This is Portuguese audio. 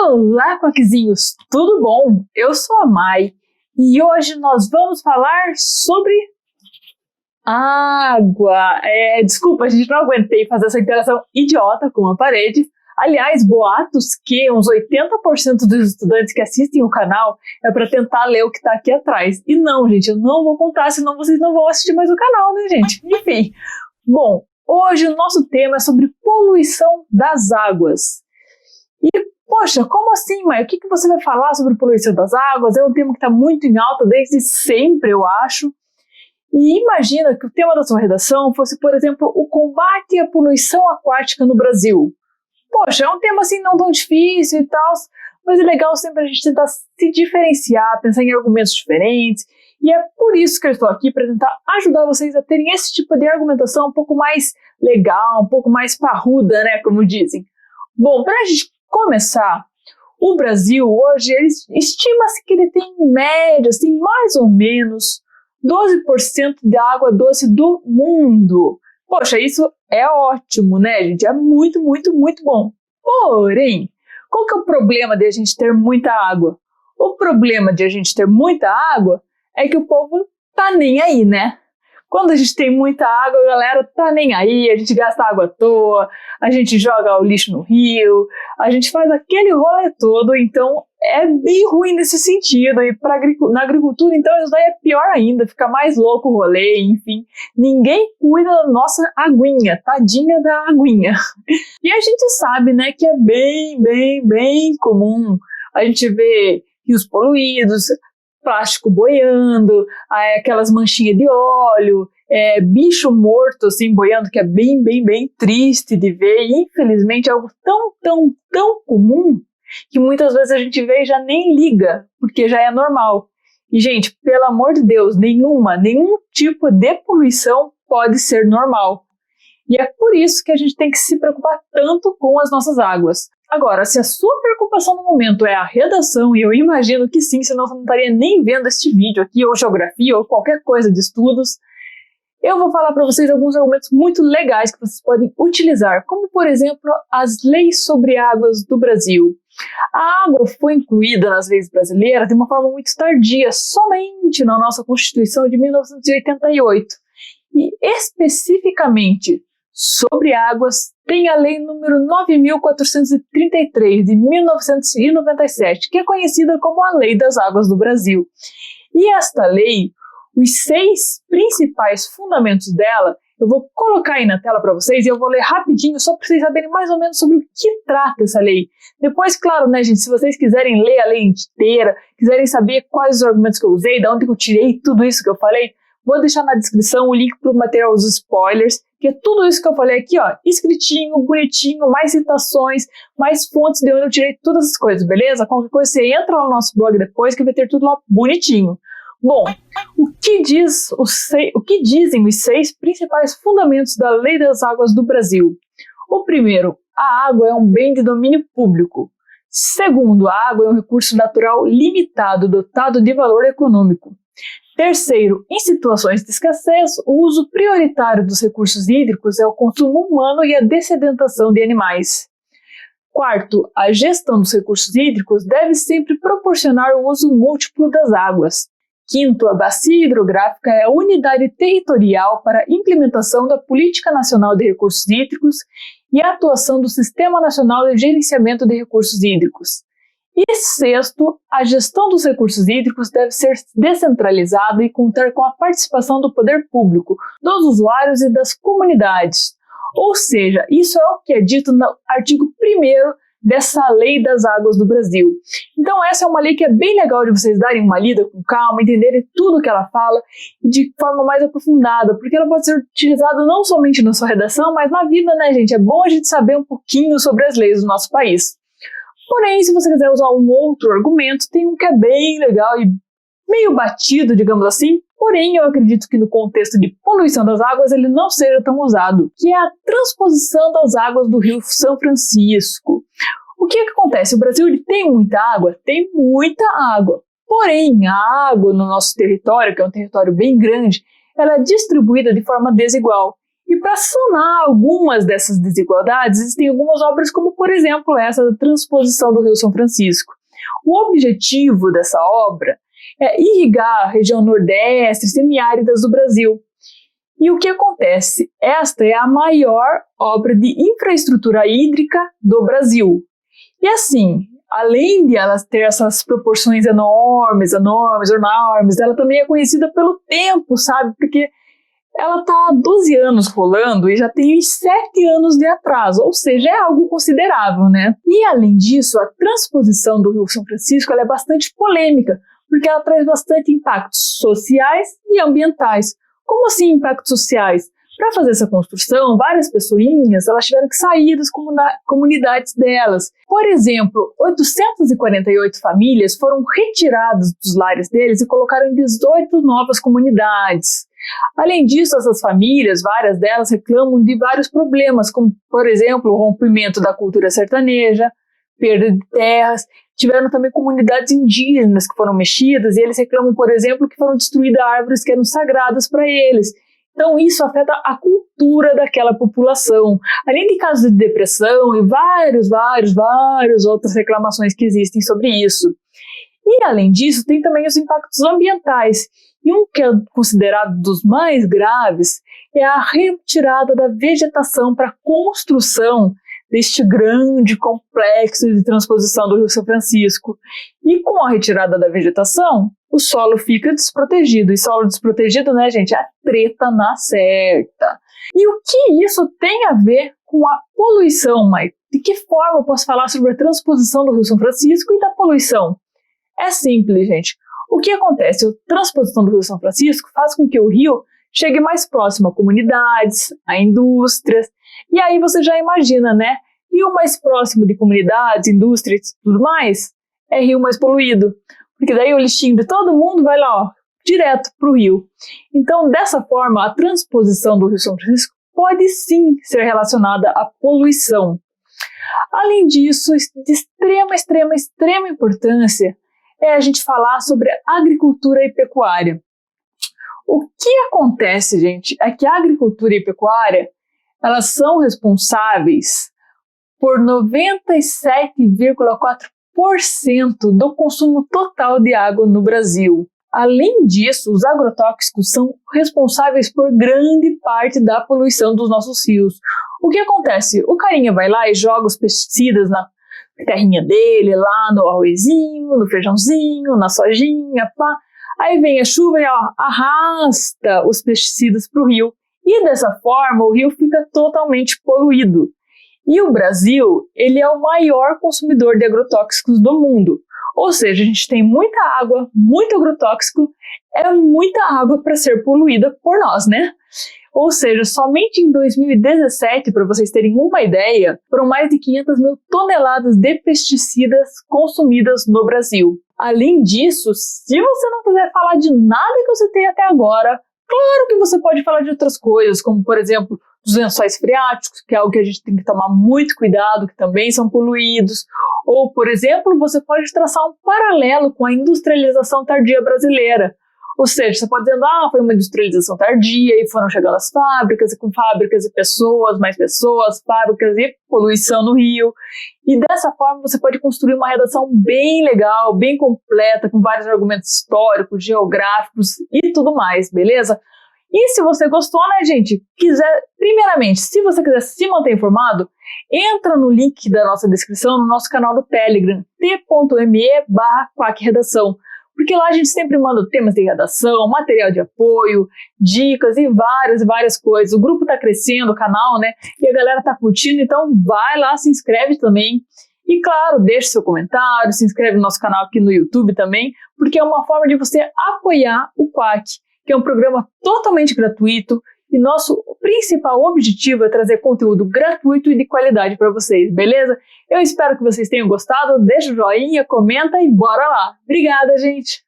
Olá, coquezinhos! Tudo bom? Eu sou a Mai e hoje nós vamos falar sobre água. Desculpa, a gente não aguentei fazer essa interação idiota com a parede. Aliás, boatos que uns 80% dos estudantes que assistem o canal é para tentar ler o que está aqui atrás. E não, gente, eu não vou contar, senão vocês não vão assistir mais o canal, né, gente? Enfim, bom, hoje o nosso tema é sobre poluição das águas. E, poxa, como assim, Maia? O que você vai falar sobre poluição das águas? É um tema que está muito em alta desde sempre, eu acho. E imagina que o tema da sua redação fosse, por exemplo, o combate à poluição aquática no Brasil. Poxa, é um tema assim não tão difícil e tal, mas é legal sempre a gente tentar se diferenciar, pensar em argumentos diferentes. E é por isso que eu estou aqui, para tentar ajudar vocês a terem esse tipo de argumentação um pouco mais legal, um pouco mais parruda, né, como dizem. Bom, para a gente começar, o Brasil hoje, estima-se que ele tem em média, assim, mais ou menos 12% da água doce do mundo. Poxa, isso é ótimo, né, gente? É muito, muito, muito bom. Porém, qual que é o problema de a gente ter muita água? O problema de a gente ter muita água é que o povo tá nem aí, né? Quando a gente tem muita água, a galera tá nem aí, a gente gasta água à toa, a gente joga o lixo no rio, a gente faz aquele rolê todo, então é bem ruim nesse sentido. E na agricultura, então, isso daí é pior ainda, fica mais louco o rolê, enfim. Ninguém cuida da nossa aguinha, tadinha da aguinha. E a gente sabe, né, que é bem, bem, bem comum a gente ver rios poluídos, plástico boiando, aquelas manchinhas de óleo, bicho morto assim boiando, que é bem, bem, bem triste de ver. E, infelizmente, é algo tão, tão, tão comum que muitas vezes a gente vê e já nem liga, porque já é normal. E, gente, pelo amor de Deus, nenhum tipo de poluição pode ser normal. E é por isso que a gente tem que se preocupar tanto com as nossas águas. Agora, se a sua preocupação no momento é a redação, e eu imagino que sim, senão você não estaria nem vendo este vídeo aqui, ou geografia, ou qualquer coisa de estudos, eu vou falar para vocês alguns argumentos muito legais que vocês podem utilizar, como, por exemplo, as leis sobre águas do Brasil. A água foi incluída nas leis brasileiras de uma forma muito tardia, somente na nossa Constituição de 1988. E, especificamente, sobre águas, tem a Lei número 9.433, de 1997, que é conhecida como a Lei das Águas do Brasil. E esta lei, os 6 principais fundamentos dela, eu vou colocar aí na tela para vocês e eu vou ler rapidinho, só para vocês saberem mais ou menos sobre o que trata essa lei. Depois, claro, né, gente, se vocês quiserem ler a lei inteira, quiserem saber quais os argumentos que eu usei, de onde eu tirei tudo isso que eu falei, vou deixar na descrição o link para o material, os spoilers, que é tudo isso que eu falei aqui, ó, escritinho, bonitinho, mais citações, mais fontes de onde eu tirei todas as coisas, beleza? Qualquer coisa você entra lá no nosso blog depois que vai ter tudo lá bonitinho. Bom, o que dizem os 6 principais fundamentos da Lei das Águas do Brasil? O primeiro, a água é um bem de domínio público. Segundo, a água é um recurso natural limitado, dotado de valor econômico. Terceiro, em situações de escassez, o uso prioritário dos recursos hídricos é o consumo humano e a dessedentação de animais. Quarto, a gestão dos recursos hídricos deve sempre proporcionar o uso múltiplo das águas. Quinto, a bacia hidrográfica é a unidade territorial para a implementação da Política Nacional de Recursos Hídricos e a atuação do Sistema Nacional de Gerenciamento de Recursos Hídricos. E sexto, a gestão dos recursos hídricos deve ser descentralizada e contar com a participação do poder público, dos usuários e das comunidades. Ou seja, isso é o que é dito no artigo 1º dessa Lei das Águas do Brasil. Então essa é uma lei que é bem legal de vocês darem uma lida com calma, entenderem tudo que ela fala de forma mais aprofundada, porque ela pode ser utilizada não somente na sua redação, mas na vida, né, gente? É bom a gente saber um pouquinho sobre as leis do nosso país. Porém, se você quiser usar um outro argumento, tem um que é bem legal e meio batido, digamos assim, porém eu acredito que no contexto de poluição das águas ele não seja tão usado, que é a transposição das águas do Rio São Francisco. O que acontece? O Brasil ele tem muita água? Tem muita água. Porém, a água no nosso território, que é um território bem grande, ela é distribuída de forma desigual. E para sanar algumas dessas desigualdades, existem algumas obras como, por exemplo, essa da transposição do Rio São Francisco. O objetivo dessa obra é irrigar a região nordeste e semiáridas do Brasil. E o que acontece? Esta é a maior obra de infraestrutura hídrica do Brasil. E assim, além de ela ter essas proporções enormes, ela também é conhecida pelo tempo, sabe? Porque ela está há 12 anos rolando e já tem 7 anos de atraso, ou seja, é algo considerável, né? E além disso, a transposição do Rio São Francisco ela é bastante polêmica, porque ela traz bastante impactos sociais e ambientais. Como assim impactos sociais? Para fazer essa construção, várias pessoinhas elas tiveram que sair das comunidades delas. Por exemplo, 848 famílias foram retiradas dos lares deles e colocaram em 18 novas comunidades. Além disso, essas famílias, várias delas reclamam de vários problemas, como, por exemplo, o rompimento da cultura sertaneja, perda de terras. Tiveram também comunidades indígenas que foram mexidas e eles reclamam, por exemplo, que foram destruídas árvores que eram sagradas para eles. Então isso afeta a cultura daquela população, além de casos de depressão e várias outras reclamações que existem sobre isso. E além disso, tem também os impactos ambientais. E um que é considerado dos mais graves é a retirada da vegetação para a construção deste grande complexo de transposição do Rio São Francisco. E com a retirada da vegetação, o solo fica desprotegido. E solo desprotegido, né, gente, é a treta na certa. E o que isso tem a ver com a poluição, Mike? De que forma eu posso falar sobre a transposição do Rio São Francisco e da poluição? É simples, gente. O que acontece? A transposição do Rio São Francisco faz com que o rio chegue mais próximo a comunidades, a indústrias. E aí você já imagina, né? Rio mais próximo de comunidades, indústrias e tudo mais, é rio mais poluído. Porque daí o lixinho de todo mundo vai lá, ó, direto para o rio. Então, dessa forma, a transposição do Rio São Francisco pode sim ser relacionada à poluição. Além disso, de extrema importância é a gente falar sobre agricultura e pecuária. O que acontece, gente, é que a agricultura e pecuária, elas são responsáveis por 97,4% do consumo total de água no Brasil. Além disso, os agrotóxicos são responsáveis por grande parte da poluição dos nossos rios. O que acontece? O carinha vai lá e joga os pesticidas na terrinha dele, lá no arrozinho, no feijãozinho, na sojinha, pá. Aí vem a chuva e ó, arrasta os pesticidas para o rio. E dessa forma o rio fica totalmente poluído. E o Brasil, ele é o maior consumidor de agrotóxicos do mundo. Ou seja, a gente tem muita água, muito agrotóxico, é muita água para ser poluída por nós, né? Ou seja, somente em 2017, para vocês terem uma ideia, foram mais de 500 mil toneladas de pesticidas consumidas no Brasil. Além disso, se você não quiser falar de nada que você tem até agora, claro que você pode falar de outras coisas, como, por exemplo, dos lençóis freáticos, que é algo que a gente tem que tomar muito cuidado, que também são poluídos. Ou, por exemplo, você pode traçar um paralelo com a industrialização tardia brasileira. Ou seja, você pode dizer, foi uma industrialização tardia e foram chegando as fábricas, e com fábricas e pessoas, mais pessoas, fábricas e poluição no rio. E dessa forma você pode construir uma redação bem legal, bem completa, com vários argumentos históricos, geográficos e tudo mais, beleza? E se você gostou, né, gente, primeiramente, se você quiser se manter informado, entra no link da nossa descrição no nosso canal do Telegram, t.me/quackredação. Porque lá a gente sempre manda temas de redação, material de apoio, dicas e várias coisas. O grupo tá crescendo, o canal, né? E a galera tá curtindo, então vai lá, se inscreve também. E claro, deixe seu comentário, se inscreve no nosso canal aqui no YouTube também, porque é uma forma de você apoiar o Quack, que é um programa totalmente gratuito e nosso principal objetivo é trazer conteúdo gratuito e de qualidade para vocês, beleza? Eu espero que vocês tenham gostado, deixa o joinha, comenta e bora lá! Obrigada, gente!